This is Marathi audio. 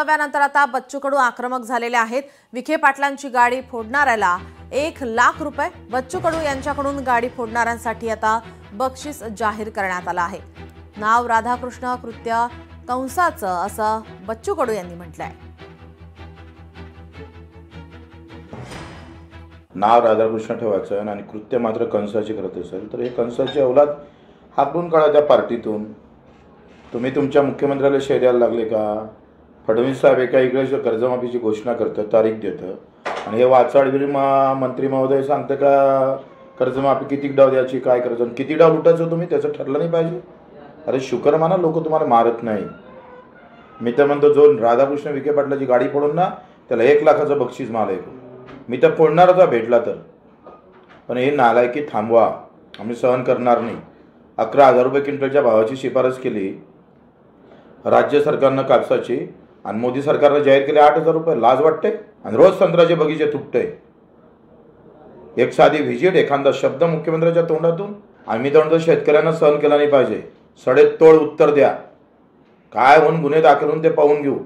वक्तव्यानंतर आता बच्चू कडू आक्रमक झालेले आहेत। विखे पाटलांची गाडी फोडणाऱ्याला 1 लाख रुपये, बच्चू कडू यांच्याकडून गाडी फोडणाऱ्यांसाठी आता बक्षीस जाहीर करण्यात आलं आहे। नाव राधाकृष्ण कृत्य कंसाचं असं बच्चू कडू यांनी म्हटलंय। नाव राधाकृष्ण ठेवायचं आणि कृत्य मात्र कंसाची करत असेल तर हे कंसाची औलाद हाकून काढा त्या पार्टीतून। तुम्ही तुमच्या मुख्यमंत्र्याला शेर द्यायला लागले का? फडणवीस साहेब एका इकडे कर्जमाफीची घोषणा करतं, तारीख देतं आणि हे वाचाडवीर मंत्री महोदय सांगतं का कर्जमाफी किती डाव द्यायची, काय करायचं, किती डाव लुटायचं तुम्ही त्याचं ठरलं नाही पाहिजे? अरे शुक्र माना लोक तुम्हाला मारत नाही। मी तर म्हणतो जो राधाकृष्ण विखे पाटलाची गाडी फोडून ना त्याला 1 लाखाचं बक्षीस मागायचं। मी तर फोडणारच भेटला तर, पण हे नालायकी थांबवा, आम्ही सहन करणार नाही। 11,000 रुपये क्विंटलच्या भावाची शिफारस केली राज्य सरकारनं कापसाची आणि मोदी सरकारनं जाहीर केले 8,000 रुपये। लाज वाटते? आणि रोज संत्र्याचे बगीचे तुटते। एक साधी व्हिजिट, एखादा शब्द मुख्यमंत्र्याच्या तोंडातून आम्ही तर शेतकऱ्यांना सहन केला नाही पाहिजे। सडेतोड उत्तर द्या, काय होऊन गुन्हे दाखल होऊन ते पाहून घेऊ।